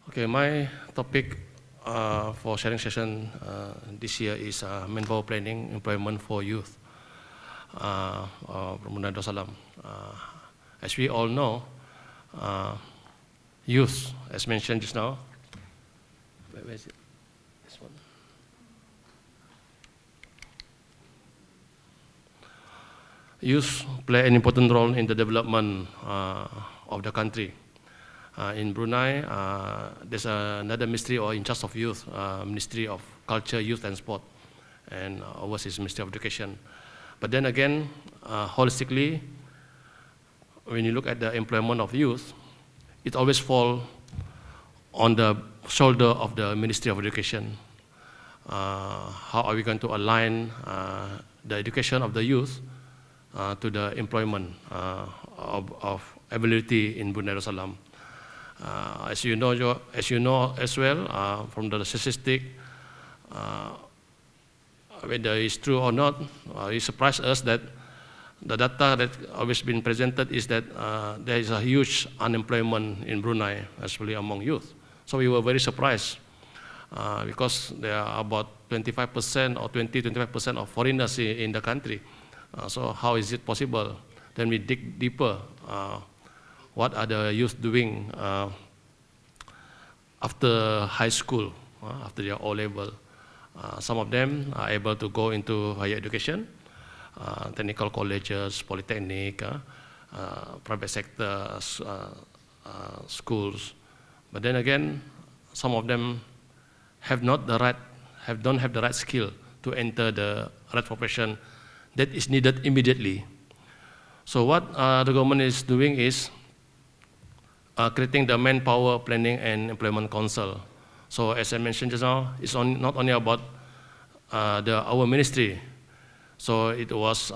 Okay, my topic for sharing session this year is manpower planning employment for youth from Brunei Darussalam. As we all know, youth, as mentioned just now, where is it? This one. Youth play an important role in the development of the country. In Brunei, there's another ministry or in charge of youth, Ministry of Culture, Youth and Sport, and ours is Ministry of Education. But then again, holistically, when you look at the employment of youth, it always falls on the shoulder of the Ministry of Education. How are we going to align the education of the youth to the employment of ability in Brunei Darussalam? As you know as well from the statistic, whether it's true or not, it surprised us that the data that always been presented is that there is a huge unemployment in Brunei, especially among youth. So we were very surprised because there are about 25% or 20-25% of foreigners in the country. So how is it possible? Then we dig deeper. What are the youth doing after high school, after their O-level? Some of them are able to go into higher education, technical colleges, polytechnic, private sector schools. But then again, some of them don't have the right skill to enter the right profession that is needed immediately. So what the government is doing is creating the Manpower Planning and Employment Council. So as I mentioned just now, it's not only about our ministry. So it was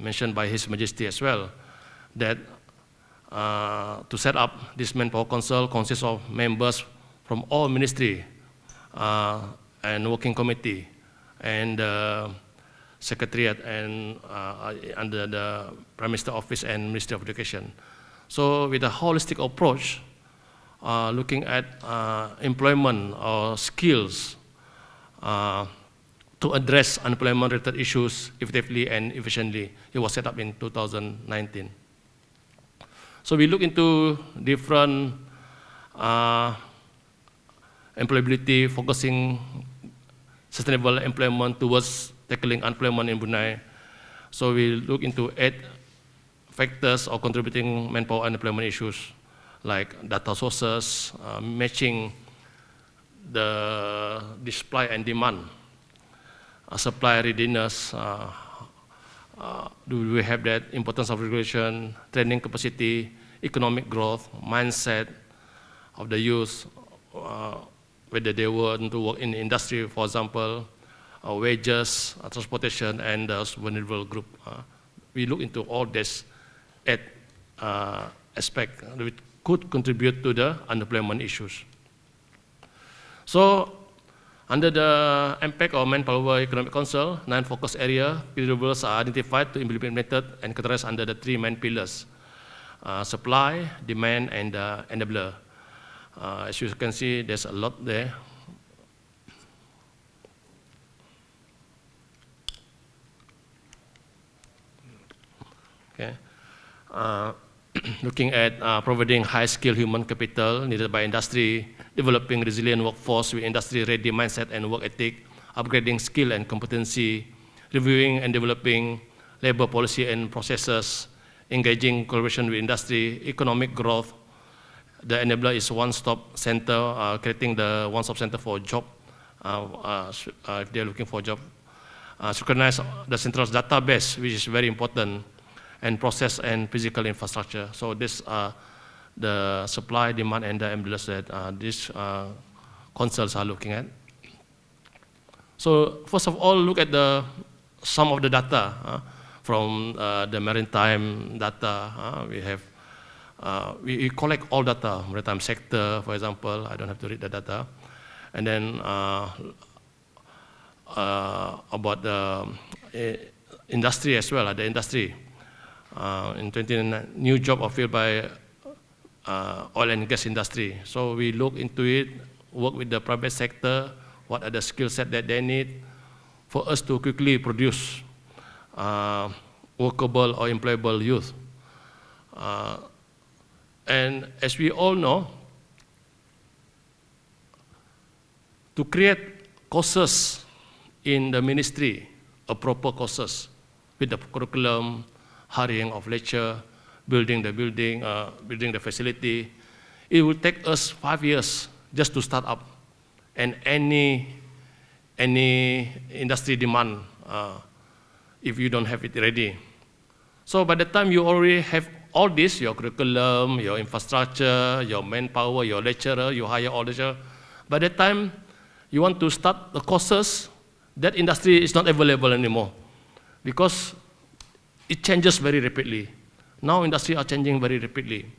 mentioned by His Majesty as well, that to set up this Manpower Council consists of members from all ministry and working committee and secretariat and under the Prime Minister Office and Ministry of Education. So with a holistic approach, looking at employment or skills to address unemployment-related issues effectively and efficiently, it was set up in 2019. So we look into different employability, focusing sustainable employment towards tackling unemployment in Brunei. So we look into 8 factors or contributing manpower and employment issues, like data sources, matching the supply and demand, supply readiness, do we have that, importance of regulation, training capacity, economic growth, mindset of the youth, whether they want to work in industry, for example, wages, transportation, and vulnerable group. We look into all this 8 aspects that could contribute to the unemployment issues. So, under the impact of Manpower Economic Council, 9 focus area deliverables are identified to be implemented and categorized under the 3 main pillars: supply, demand, and enabler. As you can see, there's a lot there. Okay. Looking at providing high-skilled human capital needed by industry, developing resilient workforce with industry-ready mindset and work ethic, upgrading skill and competency, reviewing and developing labor policy and processes, engaging collaboration with industry, economic growth. The enabler is one-stop center, creating the one-stop center for job, if they're looking for a job. Synchronize the central database, which is very important, and process and physical infrastructure. So this the supply, demand, and the enablers that these councils are looking at. So first of all, look at some of the data from the maritime data. We have we collect all data, maritime sector, for example. I don't have to read the data, and then about the industry as well. The industry. In 2019, new job are filled by oil and gas industry. So we look into it, work with the private sector, what are the skill set that they need for us to quickly produce workable or employable youth. And as we all know, to create courses in the ministry, a proper courses with the curriculum, hiring of lecture, building the facility, it will take us 5 years just to start up, and any industry demand if you don't have it ready. So by the time you already have all this, your curriculum, your infrastructure, your manpower, your lecturer, you hire all lecturer, by the time you want to start the courses, that industry is not available anymore because it changes very rapidly. Now industry are changing very rapidly.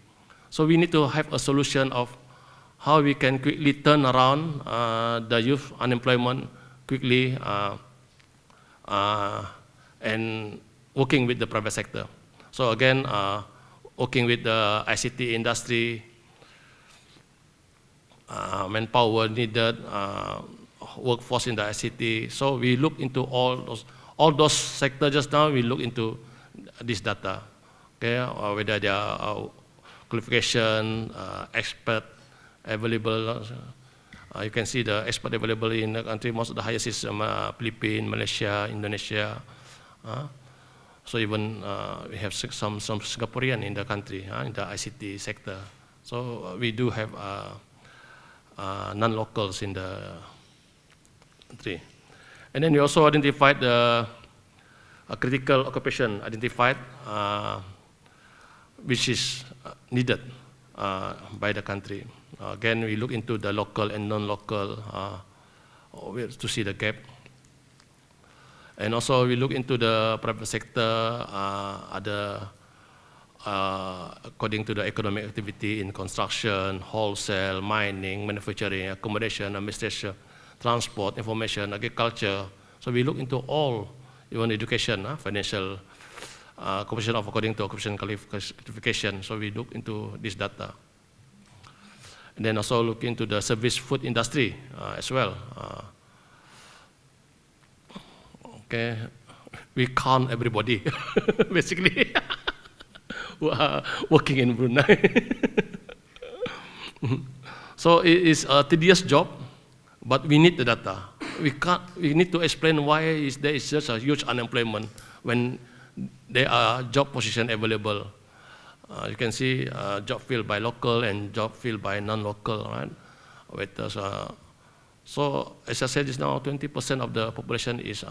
So we need to have a solution of how we can quickly turn around the youth unemployment quickly and working with the private sector. So again, working with the ICT industry, manpower needed, workforce in the ICT. So we look into all those sectors just now. We look into this data, okay, or whether they are qualification, expert available. You can see the expert available in the country. Most of the highest is Philippines, Malaysia, Indonesia. So even we have some Singaporean in the country, in the ICT sector. So we do have non-locals in the country. And then we also identified the critical occupation which is needed by the country. Again, we look into the local and non-local to see the gap. And also we look into the private sector, according to the economic activity in construction, wholesale, mining, manufacturing, accommodation, administration, transport, information, agriculture. So we look into all, even education, financial, occupation of according to occupation qualification. So we look into this data. And then also look into the service food industry as well. Okay, we count everybody, basically, who are working in Brunei. So it is a tedious job, but we need the data. We need to explain why there is such a huge unemployment when there are job positions available. You can see job filled by local and job filled by non-local, right? So as I said just now, 20% of the population is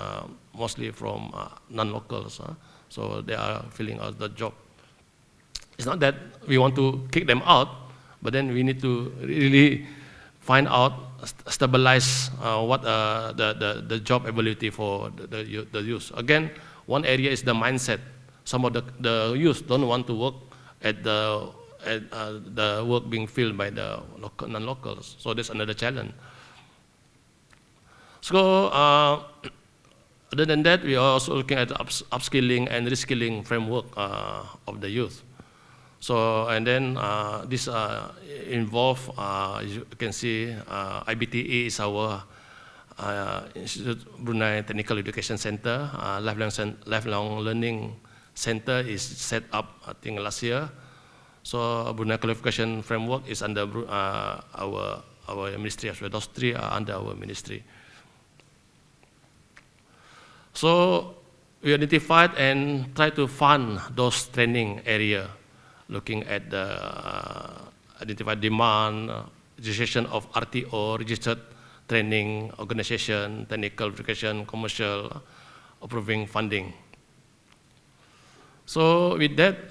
mostly from non-locals. So they are filling out the job. It's not that we want to kick them out, but then we need to really find out, stabilize what the job ability for the youth. Again, one area is the mindset. Some of the youth don't want to work at the work being filled by the non-locals. So that's another challenge. So other than that, we are also looking at the upskilling and reskilling framework of the youth. So, and then this involve, you can see, IBTE is our Institute Brunei Technical Education Center, Lifelong Learning Center is set up, I think, last year. So Brunei Qualification Framework is under our ministry as well. Those three are under our ministry. So we identified and tried to fund those training area, looking at the identified demand, registration of RTO, registered training organization, technical verification, commercial, approving funding. So with that,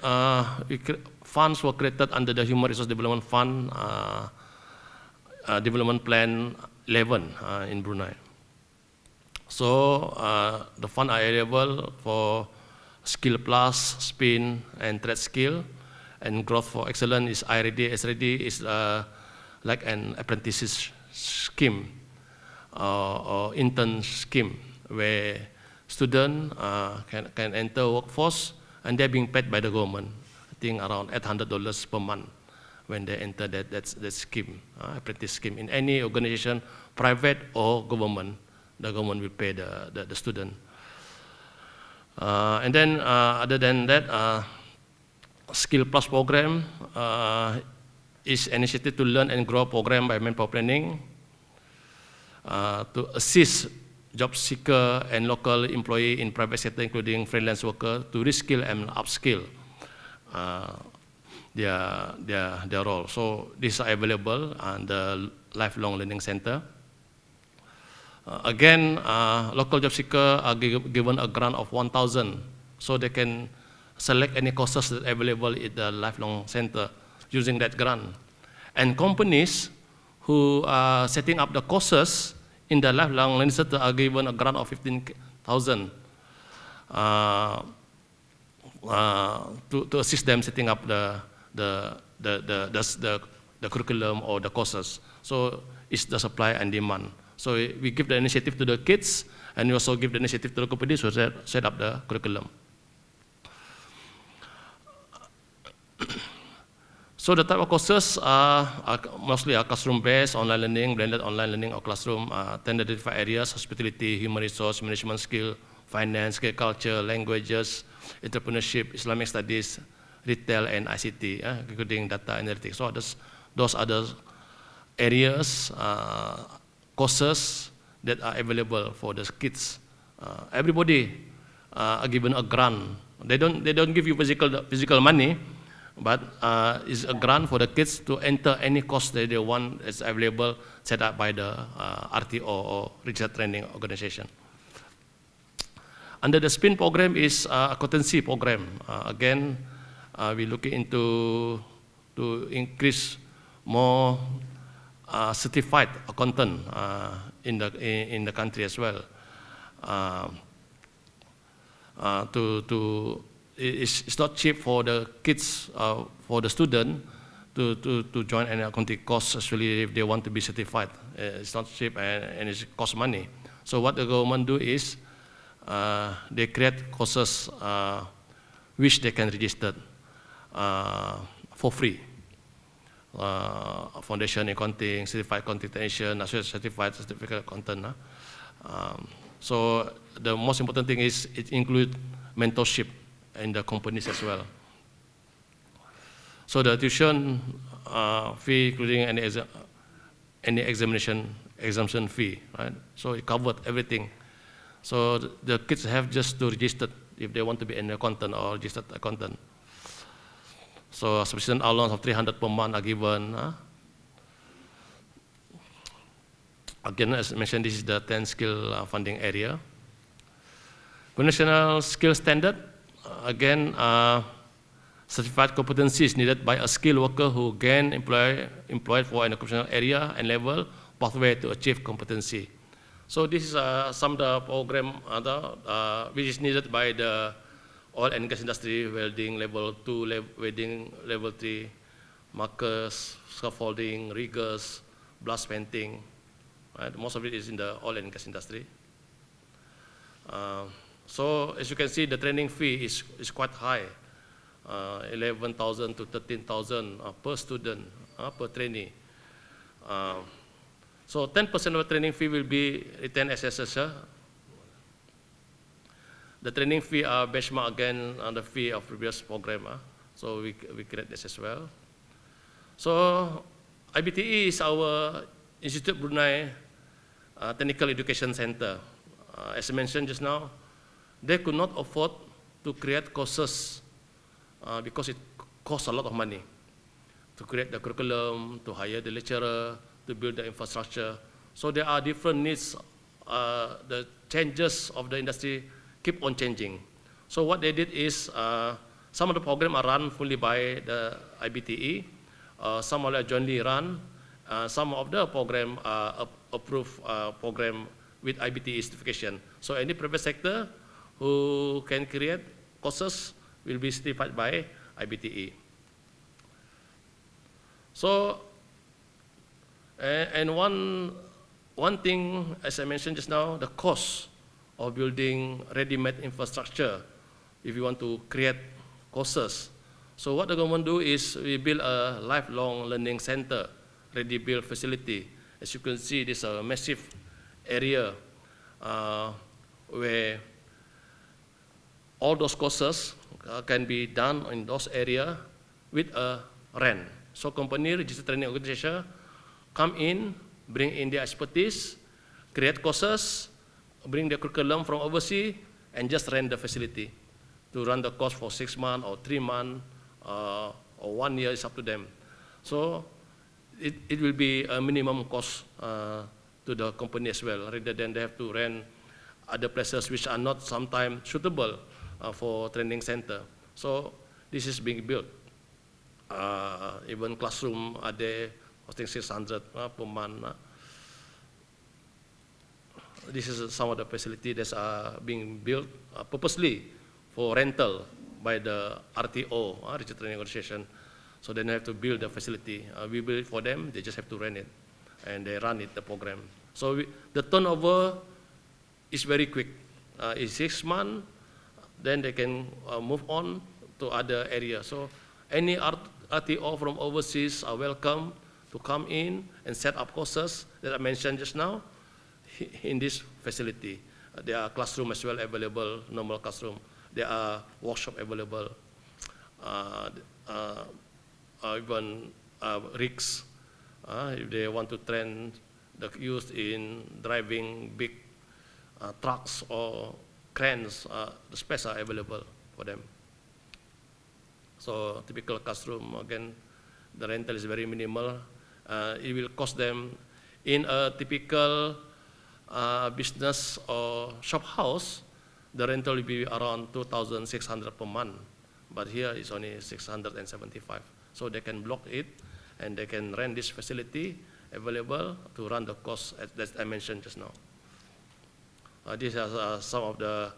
funds were created under the Human Resource Development Fund Development Plan 11 in Brunei. So the funds are available for Skill Plus, SPIN, and Trade Skill, and Growth for Excellence is IRD. SRD is like an apprenticeship scheme or intern scheme where students can enter workforce and they're being paid by the government. I think around $800 per month when they enter that scheme, apprentice scheme. In any organization, private or government, the government will pay the student. And then other than that, Skill Plus program is initiative to learn and grow program by Manpower Planning to assist job seeker and local employee in private sector, including freelance worker, to reskill and upskill their role. So these are available on the Lifelong Learning Center. Again, local job seeker are given a grant of 1,000, so they can select any courses that are available at the Lifelong Center using that grant. And companies who are setting up the courses in the Lifelong Learning Center are given a grant of 15,000 to assist them setting up the curriculum or the courses. So it's the supply and demand. So we give the initiative to the kids, and we also give the initiative to the companies who set up the curriculum. So the type of courses are mostly classroom-based, online learning, blended online learning or classroom, 10 identified areas: hospitality, human resource, management skill, finance, agriculture, languages, entrepreneurship, Islamic studies, retail, and ICT, including data analytics. So those are the areas, courses that are available for the kids. Everybody are given a grant. They don't give you physical money, but it's a grant for the kids to enter any course that they want is available, set up by the RTO or Registered Training Organization. Under the SPIN program is a accountancy program. Again, we're looking into to increase more certified accountant in the country as well. It's not cheap for the kids, for the student to join an accounting course, especially if they want to be certified. It's not cheap and it costs money. So what the government do is they create courses which they can register for free. Foundation accounting, certified accounting technician, certified accountant. So the most important thing is it includes mentorship in the companies as well. So the tuition fee, including any exemption fee, right? So it covered everything. So the kids have just to register if they want to be an accountant or registered accountant. So sufficient allowance of 300 per month are given. Again, as mentioned, this is the 10 skill funding area. National skill standard, again, certified competencies needed by a skilled worker who gain employed for an occupational area and level pathway to achieve competency. So this is some of the program which is needed by the oil and gas industry: welding level 2, welding level 3, markers, scaffolding, riggers, blast painting. Right? Most of it is in the oil and gas industry. So as you can see, the training fee is quite high, 11,000 to 13,000 per student, per trainee. So 10% of the training fee will be retained as SSR. The training fee are benchmark again on the fee of previous program. So we create this as well. So IBTE is our Institute Brunei Technical Education Center. As I mentioned just now, they could not afford to create courses because it costs a lot of money to create the curriculum, to hire the lecturer, to build the infrastructure. So there are different needs. The changes of the industry keep on changing. So what they did is some of the programs are run fully by the IBTE, some are jointly run, some of the program are approved program with IBTE certification. So any private sector who can create courses will be certified by IBTE. So, and one thing, as I mentioned just now, the cost of building ready-made infrastructure, if you want to create courses. So what the government do is we build a lifelong learning center, ready-built facility. As you can see, this is a massive area where all those courses can be done in those areas with a rent. So company, registered training organization, come in, bring in their expertise, create courses, bring the curriculum from overseas, and just rent the facility to run the course for 6 months or 3 months or 1 year, it's up to them. So it will be a minimum cost to the company as well, rather than they have to rent other places which are not sometimes suitable for training center. So this is being built. Even classroom are there, I think 600 per month. This is some of the facilities that are being built purposely for rental by the RTO, Registered Training Organization. So they don't have to build the facility. We build it for them, they just have to rent it, and they run it, the program. So the turnover is very quick. In 6 months, then they can move on to other areas. So any RTO from overseas are welcome to come in and set up courses that I mentioned just now in this facility. There are classroom as well available, normal classroom. There are workshop available, even rigs, if they want to train the youth in driving big trucks or cranes, the space are available for them. So typical classroom, again, the rental is very minimal. It will cost them, in a typical business or shop house, the rental will be around 2,600 per month, but here it's only 675. So they can block it, and they can rent this facility available to run the course that I mentioned just now. These are some of the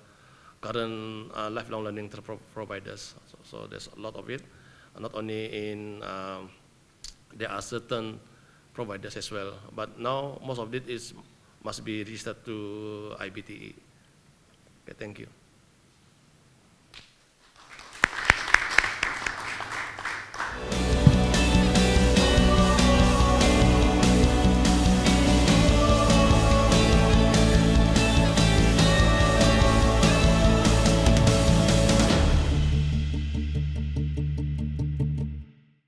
current lifelong learning providers. So there's a lot of it, not only in, there are certain providers as well, but now most of it must be registered to IBTE. Okay, thank you.